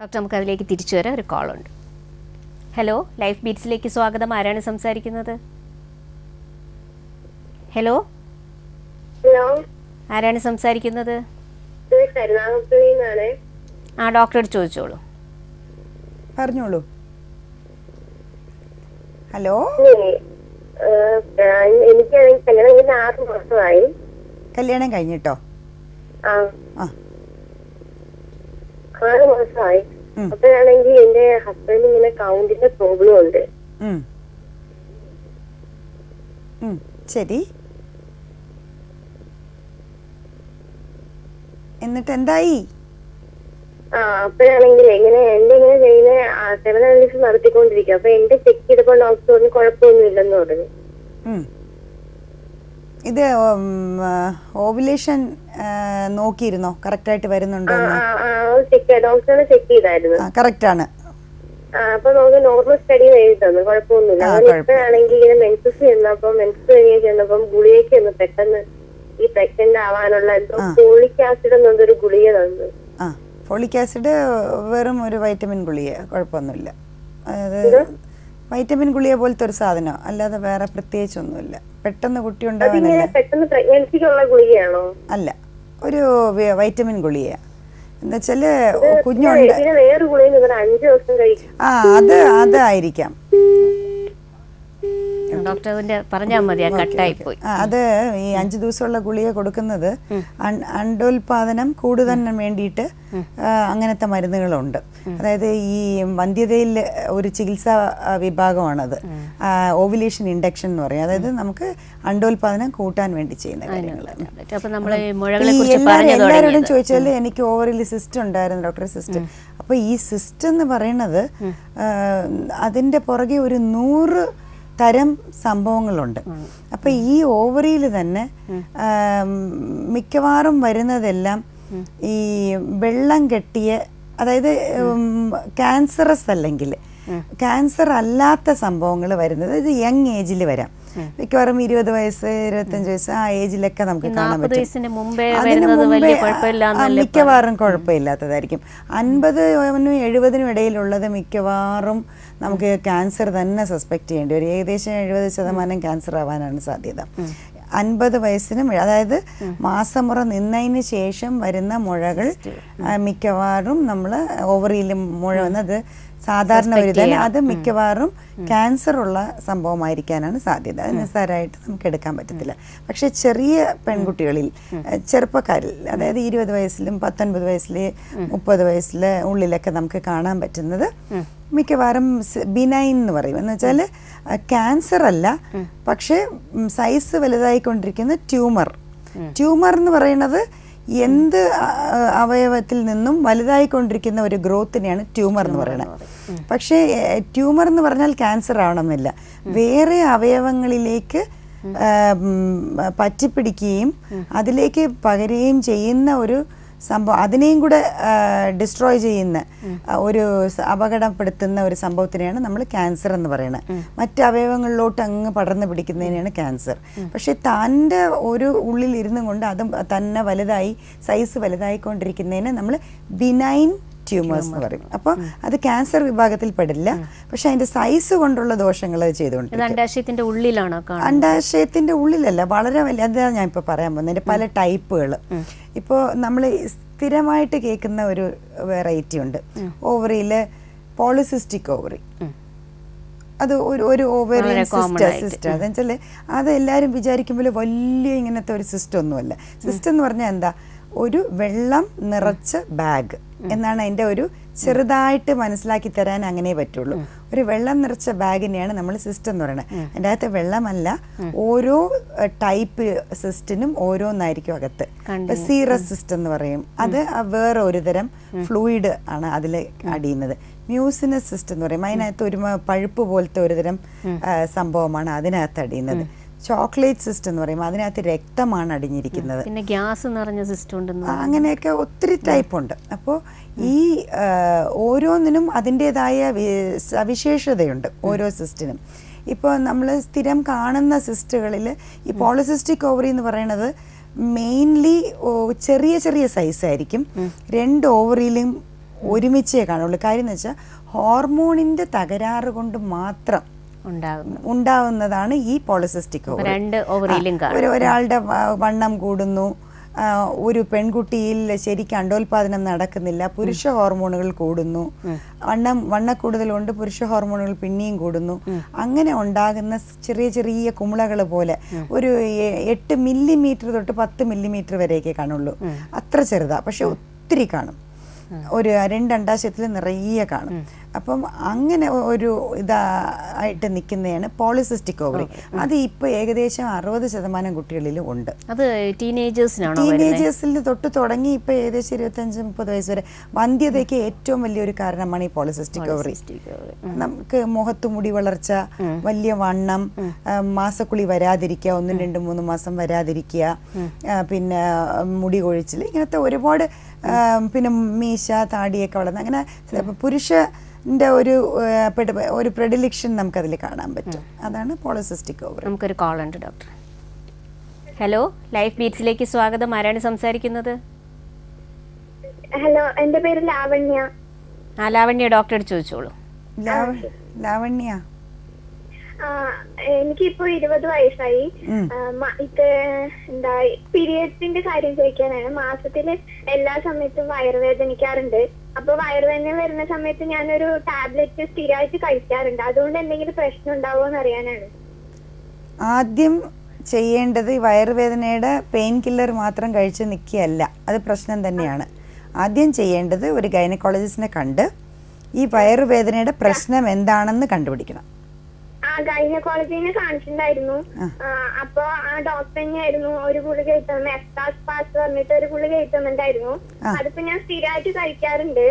Doctor, നമുക്ക് അതിലേക്ക് തിരിച്ചു വരാം. ഒരു കോളുണ്ട്. ഹലോ, ലൈഫ് ബീറ്റ്സിലേക്ക് സ്വാഗതം. ആരാണ് സംസാരിക്കുന്നത്? ഹലോ, ആരാണ് സംസാരിക്കുന്നത്? ആ, ഡോക്ടറോട് ചോദിച്ചോളൂ. പറഞ്ഞോളൂ. ഹലോ, എനിക്ക് കല്യാണം കഴിഞ്ഞ 6 മാസമായി. കല്യാണം കഴിഞ്ഞിട്ടോ? 6 മാസമായി. അപ്പോഴാണെങ്കിൽ എന്റെ ഹസ്ബൻഡ് ഇങ്ങനെ കൗണ്ടിന്റെ പ്രോബ്ലം ഉണ്ട്. ശരി, എന്നിട്ട് എന്തായി? അപ്പോഴാണെങ്കിൽ എങ്ങനെ ചെയ്യുന്ന 7 അനാലിസിസ് നടത്തിക്കൊണ്ടിരിക്കുക. അപ്പൊ എന്റെ ചെക്ക് ചെയ്തപ്പോൾ ഡോക്ടർ പറഞ്ഞു കുഴപ്പമൊന്നും ഇല്ലെന്ന് പറഞ്ഞു. ഇത് ഓവുലേഷൻ നോക്കിയിരുന്നോ? കറക്റ്റ് ആയിട്ട് വരുന്നുണ്ടോ? ഡോക്ടറെ ചെക്ക് ചെയ്തായിരുന്നു. കറക്റ്റ് ആണ്. അപ്പൊ നമുക്ക് നോർമൽ സ്റ്റഡി എഴുതി തന്നു, കുഴപ്പമൊന്നുമില്ല. ഇപ്പോഴാണെങ്കിൽ ഇങ്ങനെ മെൻസസ് ചെന്നപ്പം ഗുളികയ്ക്ക് ഒന്ന് പെട്ടെന്ന് ഈ പ്രഗ്നന്റ് ആവാനുള്ള ഫോളിക് ആസിഡ് എന്നൊരു ഗുളിക തന്നു. ഫോളിക് ആസിഡ് വെറും ഒരു വൈറ്റമിൻ ഗുളിക, കുഴപ്പമൊന്നുമില്ല. അതായത് വൈറ്റമിൻ ഗുളിക പോലത്തെ ഒരു സാധനം, അല്ലാതെ വേറെ പ്രത്യേകിച്ചൊന്നുമില്ല. പെട്ടെന്ന് കുട്ടി ഉണ്ടാവാനല്ല. പെട്ടെന്ന് പ്രഗ്നൻസിക്കുള്ള ഗുളികയാണോ? അല്ല, ഒരു വൈറ്റമിൻ ഗുളിക. എന്നുവെച്ചാല് കുഞ്ഞുണ്ട്. വേറെ ഗുളിക 5 ദിവസം കഴിക്കും. അതായിരിക്കാം. അത് ഈ 5 ദിവസമുള്ള ഗുളിക കൊടുക്കുന്നത് അണ്ടോൽപാദനം കൂടുതൽ വേണ്ടിയിട്ട് അങ്ങനത്തെ മരുന്നുകളുണ്ട്. അതായത് ഈ വന്ധ്യതയിൽ ഒരു ചികിത്സാ വിഭാഗമാണത്, ഓവുലേഷൻ ഇൻഡക്ഷൻ എന്ന് പറയും. അതായത് നമുക്ക് അണ്ടോൽപാദനം കൂട്ടാൻ വേണ്ടി ചെയ്യുന്ന കാര്യങ്ങൾ. എല്ലാവരോടും ചോദിച്ചാൽ എനിക്ക് ഓവറിൽ സിസ്റ്റ് ഉണ്ടായിരുന്നു ഡോക്ടർ, സിസ്റ്റ്. അപ്പൊ ഈ സിസ്റ്റ് എന്ന് പറയുന്നത് അതിന്റെ പുറകെ ഒരു 100 തരം സംഭവങ്ങളുണ്ട്. അപ്പൊ ഈ ഓവറിയിൽ തന്നെ മിക്കവാറും വരുന്നതെല്ലാം ഈ വെള്ളം കെട്ടിയ, അതായത് ക്യാൻസറസ് അല്ലെങ്കിൽ ക്യാൻസർ അല്ലാത്ത സംഭവങ്ങൾ വരുന്നത് ഇത് യങ് ഏജിൽ വരാം. മിക്കവാറും 20 വയസ്സ് 25 വയസ്സ് ആ ഏജിലൊക്കെ നമുക്ക് കാണാൻ പറ്റും. അതിന് മുമ്പേ മിക്കവാറും കുഴപ്പമില്ലാത്തതായിരിക്കും. 50-നും 70-നും ഇടയിലുള്ളത് മിക്കവാറും നമുക്ക് ക്യാൻസർ തന്നെ സസ്പെക്ട് ചെയ്യേണ്ടി വരും. ഏകദേശം 70% ക്യാൻസർ ആവാനാണ് സാധ്യത. 50 വയസ്സിനും, അതായത് മാസമുറ നിന്നതിന് ശേഷം വരുന്ന മുഴകൾ മിക്കവാറും നമ്മൾ ഓവറിയിൽ മുഴ വന്നത് സാധാരണ ഒരു തന്നെ, അത് മിക്കവാറും ക്യാൻസർ ഉള്ള സംഭവമായിരിക്കാനാണ് സാധ്യത. അത് നിസ്സാരമായിട്ട് നമുക്ക് എടുക്കാൻ പറ്റത്തില്ല. പക്ഷെ ചെറിയ പെൺകുട്ടികളിൽ, ചെറുപ്പക്കാരിൽ, അതായത് 20 വയസ്സിലും 19 വയസ്സില് 30 വയസ്സിലെ ഉള്ളിലൊക്കെ നമുക്ക് കാണാൻ പറ്റുന്നത് മിക്കവാറും ബിനൈൻ എന്ന് പറയും. എന്ന് വെച്ചാൽ ക്യാൻസർ അല്ല, പക്ഷെ സൈസ് വലുതായിക്കൊണ്ടിരിക്കുന്ന ട്യൂമർ എന്ന് പറയുന്നത് എന്ത് അവയവത്തിൽ നിന്നും വലുതായിക്കൊണ്ടിരിക്കുന്ന ഒരു ഗ്രോത്തിനെയാണ് ട്യൂമർ എന്ന് പറയുന്നത്. പക്ഷേ ട്യൂമർ എന്ന് പറഞ്ഞാൽ ക്യാൻസർ ആവണമെന്നില്ല. വേറെ അവയവങ്ങളിലേക്ക് പറ്റിപ്പിടിക്കുകയും അതിലേക്ക് പകരുകയും ചെയ്യുന്ന ഒരു സംഭവം, അതിനെയും കൂടെ ഡിസ്ട്രോയ് ചെയ്യുന്ന ഒരു അപകടപ്പെടുത്തുന്ന ഒരു സംഭവത്തിനെയാണ് നമ്മൾ ക്യാൻസർ എന്ന് പറയുന്നത്. മറ്റ് അവയവങ്ങളിലോട്ട് അങ്ങ് പടർന്നു പിടിക്കുന്നതിനെയാണ് ക്യാൻസർ. പക്ഷെ തൻ്റെ ഒരു ഉള്ളിൽ ഇരുന്നും കൊണ്ട് അത് തന്നെ വലുതായി, സൈസ് വലുതായിക്കൊണ്ടിരിക്കുന്നതിനെ നമ്മൾ ബിനൈൻ ട്യൂമേഴ്സ് എന്ന് പറയും. അപ്പോൾ അത് ക്യാൻസർ വിഭാഗത്തിൽ പെടില്ല, പക്ഷെ അതിന്റെ സൈസ് കൊണ്ടുള്ള ദോഷങ്ങൾ ചെയ്തുകൊണ്ട്. അണ്ടാശയത്തിന്റെ ഉള്ളിലാണോ? അണ്ടാശയത്തിന്റെ ഉള്ളിലല്ല, വളരെ വലിയ. അതാണ് ഞാൻ ഇപ്പോൾ പറയാൻ പോകുന്നത്. അതിന്റെ പല ടൈപ്പുകൾ. ഇപ്പോൾ നമ്മൾ സ്ഥിരമായിട്ട് കേൾക്കുന്ന ഒരു വെറൈറ്റി ഉണ്ട്, ഓവറിയില് പോളിസിസ്റ്റിക് ഓവറി. അത് ഒരു ഓവറിയൻ സിസ്റ്റ്. അതെന്ന് വെച്ചാൽ അത് എല്ലാവരും വിചാരിക്കുമ്പോൾ വലിയ ഇങ്ങനത്തെ ഒരു സിസ്റ്റം ഒന്നുമല്ല. സിസ്റ്റം എന്ന് പറഞ്ഞാൽ എന്താ? ഒരു വെള്ളം നിറച്ച ബാഗ് എന്നാണ് അതിൻ്റെ ഒരു ചെറുതായിട്ട് മനസ്സിലാക്കി തരാൻ അങ്ങനെ പറ്റുള്ളൂ. ഒരു വെള്ളം നിറച്ച ബാഗിനെയാണ് നമ്മൾ സിസ്റ്റം എന്ന് പറയുന്നത്. അതിൻ്റെ അകത്ത് വെള്ളമല്ല, ഓരോ ടൈപ്പ് സിസ്റ്റിനും ഓരോന്നായിരിക്കും അകത്ത്. സീറസ് സിസ്റ്റം എന്ന് പറയും, അത് വേറെ ഒരു തരം ഫ്ലൂയിഡ് ആണ് അതിൽ അടിയുന്നത്. മ്യൂസിനസ് സിസ്റ്റം എന്ന് പറയും, അതിനകത്ത് ഒരു പഴുപ്പ് പോലത്തെ ഒരു തരം സംഭവമാണ് അതിനകത്ത് അടിയുന്നത്. ചോക്ലേറ്റ് സിസ്റ്റം എന്ന് പറയും, അതിനകത്ത് രക്തമാണ് അടിഞ്ഞിരിക്കുന്നത്. പിന്നെ ഗ്യാസ് നിറഞ്ഞ സിസ്റ്റം ഉണ്ട്, അങ്ങനെയൊക്കെ ഒത്തിരി ടൈപ്പ് ഉണ്ട്. അപ്പോൾ ഈ ഓരോന്നിനും അതിൻ്റെതായ സവിശേഷതയുണ്ട് ഓരോ സിസ്റ്റിനും. ഇപ്പോൾ നമ്മൾ സ്ഥിരം കാണുന്ന സിസ്റ്റുകളിൽ ഈ പോളിസിസ്റ്റിക് ഓവറി എന്ന് പറയുന്നത് മെയിൻലി ചെറിയ ചെറിയ സൈസായിരിക്കും. 2 ഓവറിയിലും ഒരുമിച്ചേ കാണുള്ളൂ. കാര്യം എന്ന് വെച്ചാൽ ഹോർമോണിൻ്റെ തകരാറ് കൊണ്ട് മാത്രം ഉണ്ടാവുന്നതാണ് ഈ പോളിസിസ്റ്റിക് ഓവറി. ഒരാളുടെ വണ്ണം കൂടുന്നു, ഒരു പെൺകുട്ടിയിൽ ശരിക്കും അണ്ടോൽപാദനം നടക്കുന്നില്ല, പുരുഷ ഹോർമോണുകൾ കൂടുന്നു, വണ്ണക്കൂടുതൽ കൊണ്ട് പുരുഷ ഹോർമോണുകൾ പിന്നെയും കൂടുന്നു. അങ്ങനെ ഉണ്ടാകുന്ന ചെറിയ ചെറിയ കുമിളകൾ പോലെ ഒരു 8 മില്ലിമീറ്റർ തൊട്ട് 10 മില്ലിമീറ്റർ വരെയൊക്കെ കാണുള്ളൂ. അത്ര ചെറുതാ, പക്ഷെ ഒത്തിരി കാണും. ഒരു 2 അണ്ഡാശയത്തിൽ നിറയെ കാണും. അപ്പം അങ്ങനെ ഒരു ഇതായിട്ട് നിൽക്കുന്നതാണ് പോളിസിസ്റ്റിക് ഓവറി. അത് ഇപ്പോൾ ഏകദേശം 60% കുട്ടികളിലും ഉണ്ട്. അത് ടീനേജേഴ്സിൽ തൊട്ട് തുടങ്ങി ഇപ്പോൾ ഏകദേശം 25-30 വയസ്സ് വരെ വന്ധ്യതയ്ക്ക് ഏറ്റവും വലിയൊരു കാരണമാണ് ഈ പോളിസിസ്റ്റിക് ഓവറി. നമുക്ക് മുഖത്ത് മുടി വളർച്ച, വലിയ വണ്ണം, മാസക്കുളി വരാതിരിക്കുക, 1, 2, 3 മാസം വരാതിരിക്കുക, പിന്നെ മുടി കൊഴിച്ചിൽ, ഇങ്ങനത്തെ ഒരുപാട്, പിന്നെ മീശ താടിയൊക്കെ വളർന്ന്, അങ്ങനെ പുരുഷന്റെ ഒരു പ്രെഡിലിക്ഷൻ നമുക്കതിൽ കാണാൻ പറ്റും. അതാണ് പോളിസിസ്റ്റിക് ഓവറി. നമുക്കൊരു കോൾ ഉണ്ട് ഡോക്ടർ. ഹലോ, ലൈഫ് ബീറ്റ്സിലേക്ക് സ്വാഗതം. ആരാണ് സംസാരിക്കുന്നത്? ഹലോ, എന്റെ പേര് ലാവണ്യ. ലാവണ്യ, ഡോക്ടറോട് ചോദിച്ചോളൂ. ലാവണ്യ, എനിക്കിപ്പോ 20 വയസ്സായി. ഇത് എന്താ പീരിയഡ്സിന്റെ കാര്യം ചോദിക്കാനാണ്. മാസത്തില് എല്ലാ സമയത്തും വയറുവേദനിക്കാറുണ്ട്. അപ്പൊ വയറുവേദന വരുന്ന സമയത്ത് ഞാനൊരു ടാബ്ലറ്റ് സ്ഥിരമായിട്ട് കഴിക്കാറുണ്ട്. അതുകൊണ്ട് എന്തെങ്കിലും പ്രശ്നം ഉണ്ടാവുമോ എന്ന് അറിയാനാണ്. ആദ്യം ചെയ്യേണ്ടത് ഈ വയറുവേദനയുടെ പെയിൻ കില്ലർ മാത്രം കഴിച്ച് നിൽക്കുകയല്ല, അത് പ്രശ്നം തന്നെയാണ്. ആദ്യം ചെയ്യേണ്ടത് ഒരു ഗൈനക്കോളജിസ്റ്റിനെ കണ്ട് ഈ വയറുവേദനയുടെ പ്രശ്നം എന്താണെന്ന് കണ്ടുപിടിക്കണം. ഗൈനക്കോളജിനെ കാണിച്ചിട്ടുണ്ടായിരുന്നു. അപ്പൊ ആ ഡോക്ടർ തന്നെയായിരുന്നു ഒരു ഗുളിക കഴിച്ചു, എക്സാസ്പാസ് പറഞ്ഞിട്ട് ഒരു ഗുളിക കഴിക്കുന്നുണ്ടായിരുന്നു. അതിപ്പോ ഞാൻ സ്ഥിരമായിട്ട് കഴിക്കാറുണ്ട്.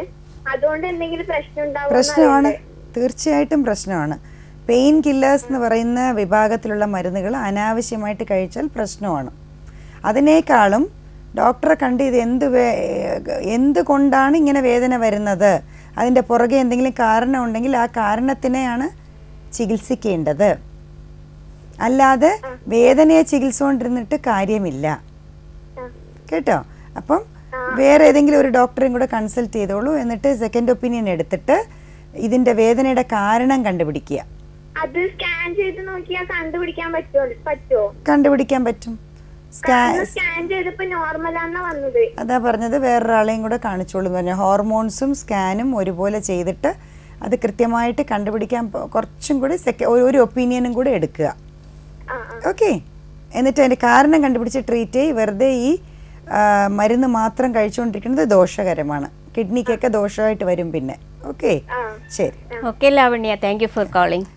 അതുകൊണ്ട് എന്തെങ്കിലും പ്രശ്നം ഉണ്ടാവും? പ്രശ്നമാണ്, തീർച്ചയായിട്ടും പ്രശ്നമാണ്. പെയിൻ കില്ലേഴ്സ് എന്ന് പറയുന്ന വിഭാഗത്തിലുള്ള മരുന്നുകൾ അനാവശ്യമായിട്ട് കഴിച്ചാൽ പ്രശ്നമാണ്. അതിനേക്കാളും ഡോക്ടറെ കണ്ട് ഇത് എന്തുകൊണ്ടാണ് ഇങ്ങനെ വേദന വരുന്നത്, അതിൻ്റെ പുറകെ എന്തെങ്കിലും കാരണം ഉണ്ടെങ്കിൽ ആ കാരണത്തിനെയാണ് ചികിത്സിക്കേണ്ടത്. അല്ലാതെ വേദനയെ ചികിത്സിച്ചുകൊണ്ടിരുന്നിട്ട് കാര്യമില്ല, കേട്ടോ. അപ്പം വേറെ ഏതെങ്കിലും ഒരു ഡോക്ടറെയും കൂടെ കൺസൾട്ട് ചെയ്തോളൂ. എന്നിട്ട് സെക്കൻഡ് ഒപ്പീനിയൻ എടുത്തിട്ട് ഇതിന്റെ വേദനയുടെ കാരണം കണ്ടുപിടിക്കുക. അത് സ്കാൻ ചെയ്ത് നോക്കിയാൽ കണ്ടുപിടിക്കാൻ പറ്റുമോ? കണ്ടുപിടിക്കാൻ പറ്റും. സ്കാൻ ചെയ്തപ്പോൾ നോർമലാണെന്നാ വന്നത്. അതാ പറഞ്ഞത്, വേറൊരാളെയും കൂടെ കാണിച്ചോളൂ എന്ന് പറഞ്ഞു. ഹോർമോൺസും സ്കാനും ഒരുപോലെ ചെയ്തിട്ട് അത് കൃത്യമായിട്ട് കണ്ടുപിടിക്കാൻ കുറച്ചും കൂടി ഒരു ഒപ്പീനിയനും കൂടെ എടുക്കുക. ഓക്കെ, എന്നിട്ട് അതിൻ്റെ കാരണം കണ്ടുപിടിച്ച് ട്രീറ്റ് ചെയ്ത് വെറുതെ ഈ മരുന്ന് മാത്രം കഴിച്ചുകൊണ്ടിരിക്കുന്നത് ദോഷകരമാണ്. കിഡ്നിക്കൊക്കെ ദോഷമായിട്ട് വരും പിന്നെ. ഓക്കെ, ശരി. Okay Lavanya, thank you for calling.